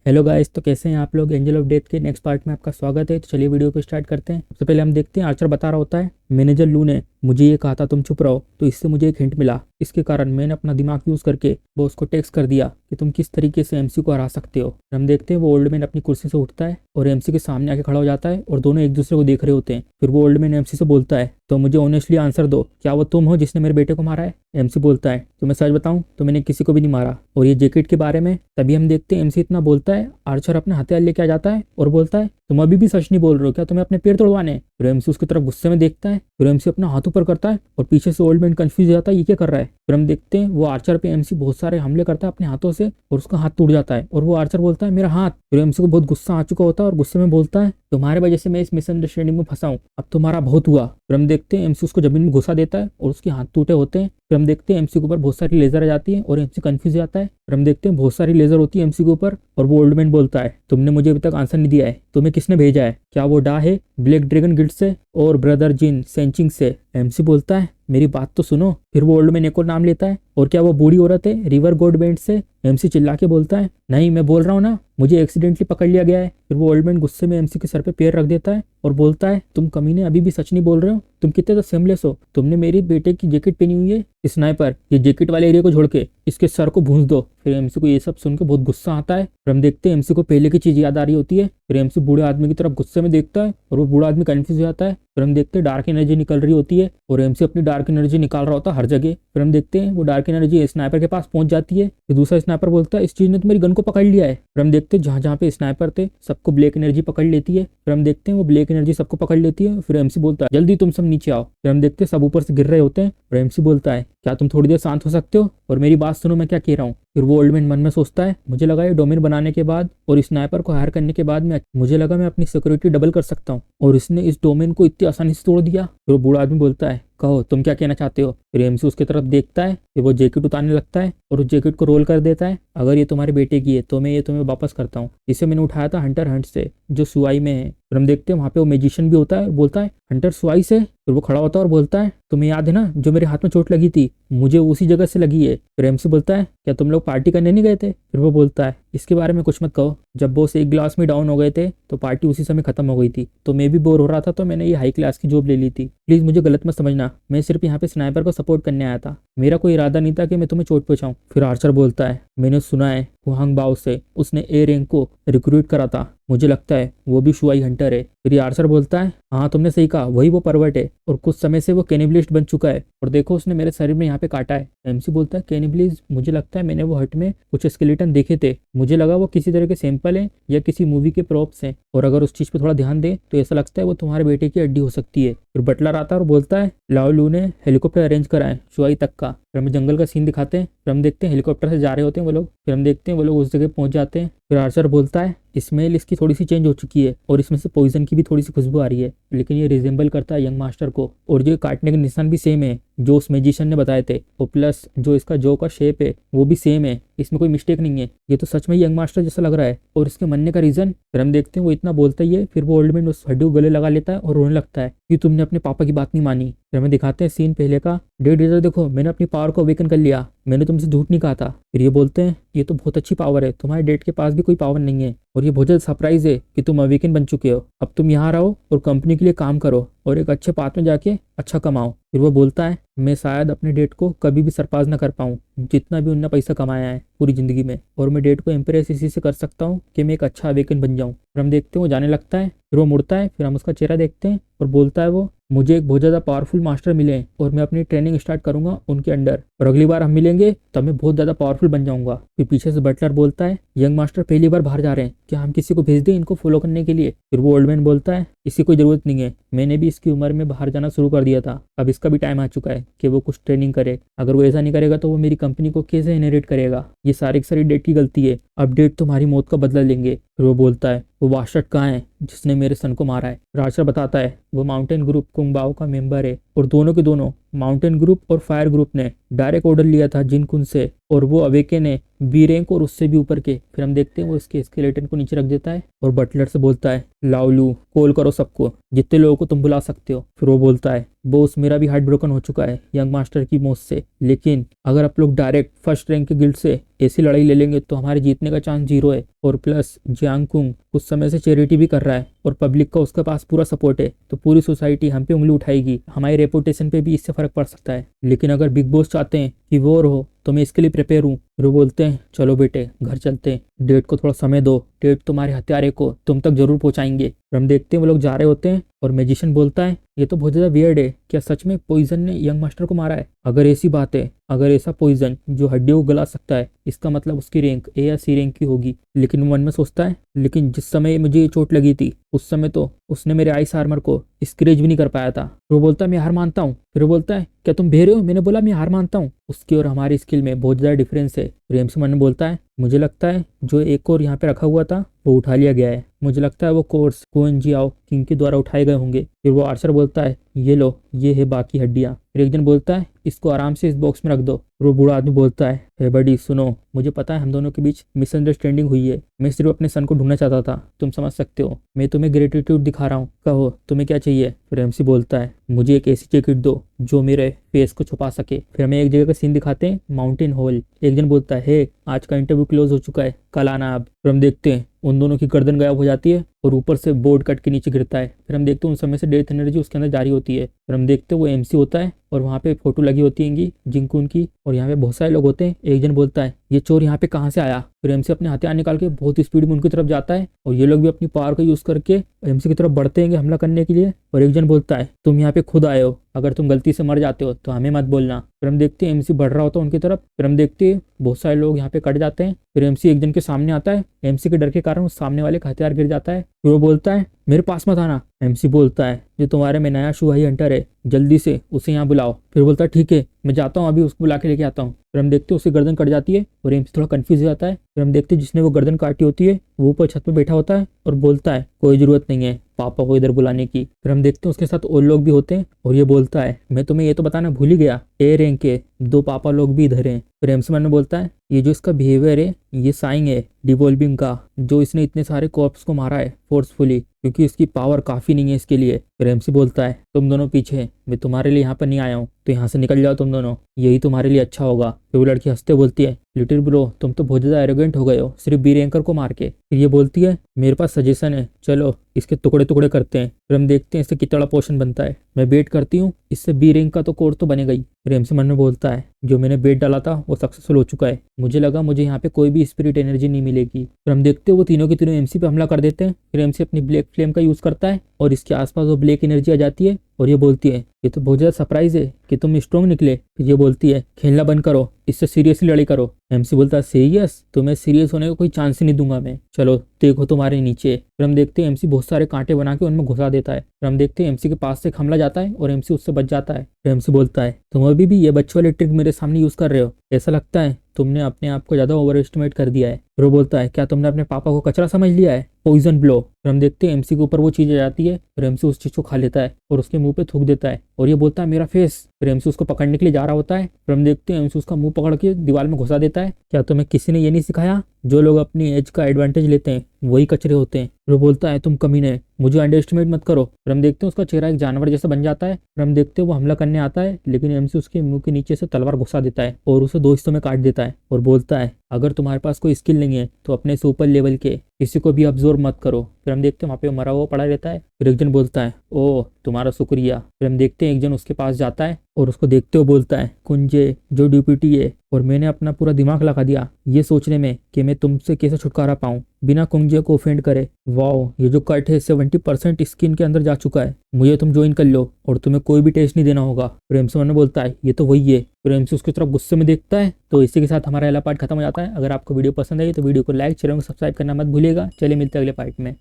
Hello guys, तो कैसे हैं आप लोग। एंजल ऑफ डेथ के नेक्स्ट पार्ट में आपका स्वागत है। तो चलिए वीडियो को स्टार्ट करते हैं। सबसे पहले हम देखते हैं आर्चर बता रहा होता है, मैनेजर लू ने मुझे ये कहा था तुम चुप रहो, तो इससे मुझे एक हिंट मिला। इसके कारण मैंने अपना दिमाग यूज करके बॉस को टेक्स्ट कर दिया कि तुम किस तरीके से एमसी को हरा सकते हो। हम देखते हैं वो ओल्ड मैन अपनी कुर्सी से उठता है और एमसी के सामने आके खड़ा हो जाता है और दोनों एक दूसरे को देख रहे होते हैं। फिर वो ओल्ड मैन एमसी से बोलता है, तो मुझे ऑनेस्टली आंसर दो, क्या वो तुम हो जिसने मेरे बेटे को मारा है। एमसी बोलता है, तो मैं सच बताऊं तो मैंने किसी को भी नहीं मारा। और ये जैकेट के बारे में तभी हम देखते हैं एमसी इतना बोलता है, आर्चर अपने हथियार लेके आ जाता है और बोलता है, तुम अभी भी सच नहीं बोल रहे हो क्या, तुम्हें अपने पैर तोड़वाने हैं। फिर एमसी उसकी तरफ गुस्से में देखता है, फिर एमसी अपना हाथ ऊपर करता है और पीछे से ओल्ड मैन कंफ्यूज हो जाता है ये क्या कर रहा है। फिर हम देखते हैं वो आर्चर पे एमसी बहुत सारे हमले करता है अपने हाथों से और उसका हाथ टूट जाता है और वो आर्चर बोलता है मेरा हाथ। फिर एमसी को बहुत गुस्सा आ चुका होता है और गुस्से में बोलता है, तुम्हारे वजह से मैं इस मिसअंडरस्टैंडिंग में फंसा हूं, अब तुम्हारा बहुत हुआ। फिर हम देखते हैं एमसी उसको जमीन में घुसा देता है और उसके हाथ टूटे होते हैं। फिर हम देखते हैं एमसी के ऊपर बहुत सारी लेजर आ जाती है और एमसी कंफ्यूज हो जाता है। फिर हम देखते हैं बहुत सारी लेजर होती है एमसी के ऊपर और वो ओल्ड मैन बोलता है, तुमने मुझे अभी तक आंसर नहीं दिया है, तुम्हें किसने भेजा है, क्या वो डा है ब्लैक ड्रैगन गिल्ड से और ब्रदर जिन सेंचिंग से। एमसी बोलता है मेरी बात तो सुनो। फिर वो ओल्ड मैन एक और नाम लेता है, और क्या वो बूढ़ी औरत है रिवर गॉड बैंड से। एमसी चिल्ला के बोलता है, नहीं मैं बोल रहा हूँ ना, मुझे एक्सीडेंटली पकड़ लिया गया है। फिर वो ओल्ड मैन गुस्से में एमसी के सर पे पैर रख देता है और बोलता है, तुम कमीने अभी भी सच नहीं बोल रहे हो, तुम कितने तो सेमलेस हो, तुमने मेरी बेटे की जैकेट पहनी हुई है, स्नाइपर, ये जैकेट वाले एरिया को छोड़ के इसके सर को भूंस दो। फिर एमसी को ये सब सुन के बहुत गुस्सा आता है। फिर हम देखते हैं एमसी को पहले की चीज याद आ रही होती है। फिर एमसी बूढ़े आदमी की तरफ गुस्से में देखता है और वो बूढ़ा आदमी कंफ्यूज हो जाता है। फिर हम देखते हैं डार्क एनर्जी निकल रही होती है और एमसी अपनी डार्क एनर्जी निकाल रहा होता है हर जगह। फिर हम देखते हैं वो डार्क एनर्जी स्नाइपर के पास पहुंच जाती है। फिर दूसरा स्नाइपर बोलता है, इस चीज ने तो मेरी गन को पकड़ लिया है। फिर हम देखते हैं जहां जहां पे स्नाइपर थे सबको ब्लैक एनर्जी पकड़ लेती है। फिर हम देखते हैं वो ब्लैक एनर्जी सबको पकड़ लेती है। फिर एमसी बोलता है, जल्दी तुम सब नीचे आओ। फिर हम देखते हैं सब ऊपर से गिर रहे होते हैं और एमसी बोलता है, क्या तुम थोड़ी देर शांत हो सकते हो और मेरी बात सुनो मैं क्या कह रहा हूँ। फिर वो ओल्ड मैन मन में सोचता है, मुझे लगा ये डोमेन बनाने के बाद और स्नाइपर को हायर करने के बाद में मुझे लगा मैं अपनी सिक्योरिटी डबल कर सकता हूँ, और इसने इस डोमेन को इतनी आसानी से तोड़ दिया। फिर वो बूढ़ा आदमी बोलता है, कहो तुम क्या कहना चाहते हो। फिर एमसी उसकी तरफ देखता है, फिर वो जैकेट उतारने लगता है और उस जैकेट को रोल कर देता है, अगर ये तुम्हारे बेटे की है तो मैं ये तुम्हें वापस करता हूँ, इसे मैंने उठाया था हंटर हंट से जो सुआई में है। फिर हम देखते हैं वहां पे वो मैजिशियन भी होता है, बोलता है हंटर सुआई से। फिर वो खड़ा होता है और बोलता है, तुम्हें याद है ना जो मेरे हाथ में चोट लगी थी, मुझे उसी जगह से लगी है। फिर एमसी बोलता है, क्या तुम लोग पार्टी करने नहीं गए थे। फिर वो बोलता है, इसके बारे में कुछ मत कहो, जब बॉस एक ग्लास में डाउन हो गए थे तो पार्टी उसी समय खत्म हो गई थी, तो मैं भी बोर हो रहा था तो मैंने ये हाई क्लास की जॉब ले ली थी, प्लीज मुझे गलत मत समझना, मैं सिर्फ यहाँ पे स्नाइपर को सपोर्ट करने आया था, मेरा कोई इरादा नहीं था कि मैं तुम्हें चोट पहुंचाऊं। फिर आर्चर बोलता है, मैंने सुना है हुआंग बाओ से उसने ए रैंक को रिक्रूट करा था, मुझे लगता है वो भी शुआई हंटर है। फिर आर्चर बोलता है, हाँ तुमने सही कहा, वही वो परवर्ट है और कुछ समय से वो कैनिबलिस्ट बन चुका है, और देखो उसने मेरे शरीर में यहाँ पे काटा है। एमसी बोलता है, कैनिबलिस्ट, मुझे लगता है मैंने वो हट में कुछ स्केलेटन देखे थे, मुझे लगा वो किसी तरह के सैंपल हैं या किसी मूवी के प्रॉप्स हैं, और अगर उस चीज पे थोड़ा ध्यान दे तो ऐसा लगता है वो तुम्हारे बेटे की हड्डी हो सकती है। फिर बटलर आता है और बोलता है, लाओ लू ने हेलीकॉप्टर अरेंज करा है शुआई तक का। फिर हमें जंगल का सीन दिखाते हैं। फिर हम देखते हैं हेलीकॉप्टर से जा रहे होते हैं वो लोग। फिर हम देखते हैं वो लोग उस जगह पहुंच जाते हैं। फिर आर्चर बोलता है, स्मेल इसकी थोड़ी सी चेंज हो चुकी है और इसमें से पॉइजन की भी थोड़ी सी खुशबू आ रही है, लेकिन ये रिजेंबल करता है यंग मास्टर को, और जो काटने के निशान भी सेम है जो उस मैजिशियन ने बताए थे, और प्लस जो इसका जो का शेप है वो भी सेम है, इसमें कोई मिस्टेक नहीं है, ये तो सच में यंग मास्टर जैसा लग रहा है। और इसके मरने का रीजन, फिर हम देखते हैं वो इतना बोलता ही है, फिर वो ओल्ड मैन उस हड्डी को गले लगा लेता है और रोने लगता है कि तुमने अपने पापा की बात नहीं मानी। फिर हमें दिखाते हैं सीन पहले का, डेड रीजर देखो मैंने अपनी पावर को अवेकन कर लिया, मैंने तुमसे झूठ नहीं कहा था। फिर ये बोलते हैं, ये तो बहुत अच्छी पावर है, तुम्हारे डेड के पास भी कोई पावर नहीं है, और ये बहुत ज्यादा सरप्राइज है कि तुम अवेकन बन चुके हो, अब तुम यहाँ रहो और कंपनी के लिए काम करो और एक अच्छे पाथ में जाके अच्छा कमाओ। फिर वो बोलता है, मैं शायद अपने डेट को कभी भी सरपास ना कर पाऊँ, जितना भी उनने पैसा कमाया है पूरी जिंदगी में, और मैं डेट को इम्प्रेस इसी से कर सकता हूँ कि मैं एक अच्छा अवेकन बन जाऊँ। फिर हम देखते हैं वो जाने लगता है, फिर वो मुड़ता है, फिर हम उसका चेहरा देखते हैं और बोलता है वो, मुझे एक बहुत ज्यादा पावरफुल मास्टर मिले और मैं अपनी ट्रेनिंग स्टार्ट करूंगा उनके अंडर, और अगली बार हम मिलेंगे तब मैं बहुत ज्यादा पावरफुल बन जाऊंगा। फिर पीछे से बटलर बोलता है, यंग मास्टर पहली बार बाहर जा रहे हैं, क्या हम किसी को भेज दें इनको फॉलो करने के लिए। फिर वो ओल्ड मैन बोलता है, इसकी कोई जरूरत नहीं है, मैंने भी इसकी उम्र में बाहर जाना शुरू कर दिया था, अब इसका भी टाइम आ चुका है कि वो कुछ ट्रेनिंग करे, अगर वो ऐसा नहीं करेगा तो वो मेरी कंपनी को कैसे इनहेरिट करेगा, ये सारी की सारी डेट की गलती है, अब डेट तुम्हारी मौत का बदला लेंगे। फिर वो बोलता है, वो वाशट कहाँ है जिसने मेरे सन को मारा है। राशर बताता है, वो माउंटेन ग्रुप कुंगबाओ का मेंबर है, और दोनों के दोनों माउंटेन ग्रुप और फायर ग्रुप ने डायरेक्ट ऑर्डर लिया था जिन कुन से, और वो अवेकन है बी रैंक और उससे भी ऊपर के। फिर हम देखते हैं वो इसके स्केलेटन को नीचे रख देता है और बटलर से बोलता है, लाओ लू कॉल करो सबको, जितने लोगों को तुम बुला सकते हो। फिर वो बोलता है, बॉस मेरा भी हार्ट ब्रोकन हो चुका है यंग मास्टर की मौत से, लेकिन अगर आप लोग डायरेक्ट फर्स्ट रैंक के गिल्ड से ऐसी लड़ाई ले लेंगे तो हमारे जीतने का चांस 0 है। और प्लस जियांग कुंग कुछ समय से चैरिटी भी कर रहा है और पब्लिक का उसके पास पूरा सपोर्ट है, तो पूरी सोसाइटी हम पे उंगली उठाएगी, हमारी रेपुटेशन पे भी इससे फर्क पड़ सकता है। लेकिन अगर बिग बॉस चाहते हैं कि वॉर हो तो मैं इसके लिए प्रिपेयर हूँ। वो बोलते हैं चलो बेटे घर चलते हैं, डेट को थोड़ा समय दो, डेट तुम्हारे हत्यारे को तुम तक जरूर पहुंचाएंगे। और हम देखते हैं वो लोग जा रहे होते हैं और मैजिशियन बोलता है ये तो बहुत ज्यादा वियर्ड है, क्या सच में पॉइजन ने यंग मास्टर को मारा है? अगर ऐसी बात है, अगर ऐसा पॉइजन जो हड्डियों को गला सकता है, इसका मतलब उसकी रैंक ए या सी रैंक की होगी। लेकिन वो मन में सोचता है लेकिन जिस समय मुझे ये चोट लगी थी उस समय तो उसने मेरे आइस आर्मर को स्क्रैच भी नहीं कर पाया था। वो बोलता है मैं हार मानता हूँ। फिर वो बोलता है क्या तुम भेड़ हो? मैंने बोला मैं हार मानता हूँ। उसकी और हमारी स्किल में बहुत ज्यादा डिफरेंस है। रेमसी मन में बोलता है मुझे लगता है जो एक और यहाँ पे रखा हुआ था वो उठा लिया गया है, मुझे लगता है वो कोर्स कोएन जियाओ किंग के द्वारा उठाए गए होंगे। फिर वो आर्चर बोलता है ये लो ये है बाकी हड्डियां। फिर एक जन बोलता है इसको आराम से इस बॉक्स में रख दो। वो बूढ़ा आदमी बोलता है हे बडी सुनो, मुझे पता है हम दोनों के बीच मिसअंडरस्टैंडिंग हुई है, मैं सिर्फ अपने सन को ढूंढना चाहता था, तुम समझ सकते हो, मैं तुम्हें ग्रेटिट्यूड दिखा रहा हूँ, कहो तुम्हें क्या चाहिए? फिर एमसी बोलता है मुझे एक ऐसी जैकेट दो जो मेरे फेस को छुपा सके। फिर हमें एक जगह का सीन दिखाते हैं, माउंटेन हॉल। एक जन बोलता है हे आज का इंटरव्यू क्लोज हो चुका है, कल आना अब। फिर हम देखते हैं उन दोनों की गर्दन गायब हो जाती है और ऊपर से बोर्ड कट के नीचे गिरता है। फिर हम देखते हैं उन समय से डेथ एनर्जी उसके अंदर जारी होती है। फिर हम देखते हैं वो एमसी होता है और वहाँ पे फोटो लगी होती है जिंकुन की, और यहाँ पे बहुत सारे लोग होते हैं। एक जन बोलता है ये चोर यहाँ पे कहाँ से आया? फिर एमसी अपने हथियार निकाल के बहुत स्पीड में उनकी तरफ जाता है और ये लोग भी अपनी पावर का यूज करके एमसी की तरफ बढ़ते हैं हमला करने के लिए। और एक जन बोलता है तुम यहाँ पे खुद आए हो, अगर तुम गलती से मर जाते हो तो हमें मत बोलना। फिर हम देखते हैं एमसी बढ़ रहा होता है उनकी तरफ। फिर हम देखते हैं बहुत सारे लोग यहाँ पे कट जाते हैं। फिर एमसी एक जन के सामने आता है, एमसी के डर के कारण उस सामने वाले का हथियार गिर जाता है। फिर वो बोलता है मेरे पास मत आना। एमसी बोलता है जो तुम्हारे में नया शुहाई हंटर है जल्दी से उसे यहाँ बुलाओ। फिर बोलता है ठीक है मैं जाता हूँ, अभी उसको बुला के लेके आता हूँ। फिर हम देखते हैं उसकी गर्दन कट जाती है और एमसी थोड़ा कंफ्यूज हो जाता है। फिर हम देखते हैं जिसने वो गर्दन काटी होती है वो ऊपर छत पे बैठा होता है और बोलता है कोई जरूरत नहीं है पापा को इधर बुलाने की। फिर हम देखते हैं उसके साथ और लोग भी होते हैं और ये बोलता है मैं तुम्हें ये तो बताना भूल ही गया, ए रैंक के 2 पापा लोग भी इधर हैं। फिर एमसी मन में बोलता है ये जो इसका बिहेवियर है ये साइन है डिवॉल्विंग का, जो इसने इतने सारे कॉर्प्स को मारा है फोर्सफुली, क्योंकि इसकी पावर काफी नहीं है इसके लिए। फिर एमसी बोलता है तुम दोनों पीछे, मैं तुम्हारे लिए यहाँ पर नहीं आया हूँ, तो यहाँ से निकल जाओ तुम दोनों, यही तुम्हारे लिए अच्छा होगा। फिर वो लड़की हंसते बोलती है लिटिल ब्रो तुम तो बहुत ज्यादा एरोगेंट हो गए हो सिर्फ बी रैंकर को मार के। फिर ये बोलती है मेरे पास सजेशन है, चलो इसके टुकड़े टुकड़े करते हैं। फिर हम देखते हैं इससे कितना बड़ा पोर्शन बनता है। मैं बेट करती हूँ इससे बी रैंक का तो कोर तो बनेगा ही। फिर एमसी मन में बोलता है जो मैंने बेट डाला था वो सक्सेसफुल हो चुका है, मुझे लगा मुझे यहाँ पे कोई भी स्पिरिट एनर्जी नहीं मिलेगी। फिर हम देखते हैं वो तीनों के तीनों एमसी पे हमला कर देते हैं। फिर एमसी अपनी ब्लैक फ्लेम का यूज करता है और इसके आसपास वो ब्लैक एनर्जी आ जाती है और ये बोलती है ये तो बहुत ज्यादा सरप्राइज है कि तुम स्ट्रॉन्ग निकले। फिर ये बोलती है खेलना बंद करो, इससे सीरियसली लड़ाई करो। एमसी बोलता है सीरियस? तुम्हें सीरियस होने का कोई चांस ही नहीं दूंगा मैं, चलो देखो तुम्हारे नीचे। फिर हम देखते हैं एमसी बहुत सारे कांटे बना के उनमें घुसा देता है। फिर हम देखते हैं एमसी के पास से एक हमला जाता है और एमसी उससे बच जाता है। फिर एमसी बोलता है तुम अभी भी ये बच्चे वाले ट्रिक मेरे सामने यूज कर रहे हो, ऐसा लगता है तुमने अपने आप को ज्यादा ओवर एस्टिमेट कर दिया है। फिर वो बोलता है क्या तुमने अपने पापा को कचरा समझ लिया है? Poison blow. फिर हम देखते हैं एमसी के ऊपर वो चीज आ जाती है। फिर एमसी उस चीज को खा लेता है और उसके मुंह पे थूक देता है और ये बोलता है मेरा फेस। फिर एमसी उसको पकड़ने के लिए जा रहा होता है। फिर हम देखते हैं एमसी उसका मुंह पकड़ के दीवार में घुसा देता है। क्या तुम्हें किसी ने ये नहीं सिखाया जो लोग अपनी एज का एडवांटेज लेते हैं वही कचरे होते हैं? फिर वो बोलता है तुम कमीने, मुझे अंडर एस्टिमेट मत करो। फिर हम देखते हैं उसका चेहरा एक जानवर जैसा बन जाता है। फिर हम देखते हैं वो हमला करने आता है लेकिन एमसी उसके मुंह के नीचे से तलवार घुसा देता है और उसे 2 हिस्सों में काट देता है और बोलता है अगर तुम्हारे पास कोई स्किल नहीं है तो अपने से ऊपर लेवल के किसी को भी अब्जॉर्ब मत करो। फिर हम देखते हैं वहाँ पे मरा हुआ पड़ा रहता है। फिर एक जन बोलता है ओह तुम्हारा शुक्रिया। फिर हम देखते हैं एक जन उसके पास जाता है और उसको देखते हुए बोलता है कुंजे जो ड्यूपिटी है, और मैंने अपना पूरा दिमाग लगा दिया ये सोचने में कि मैं तुमसे कैसे छुटकारा पाऊं बिना कुंजे को ऑफेंड करे। वाओ ये जो कट है 70% स्किन के अंदर जा चुका है, मुझे तुम ज्वाइन कर लो और तुम्हें कोई भी टेस्ट नहीं देना होगा। फिर एमसी मन बोलता है ये तो वही है। फिर एमसी उसकी तरफ गुस्से में देखता है। तो इसी के साथ हमारा पहला पार्ट खत्म हो जाता है। अगर आपको वीडियो पसंद आई तो वीडियो को लाइक, चैनल को सब्सक्राइब करना मत भूलिएगा। चलिए मिलते हैं अगले पार्ट में।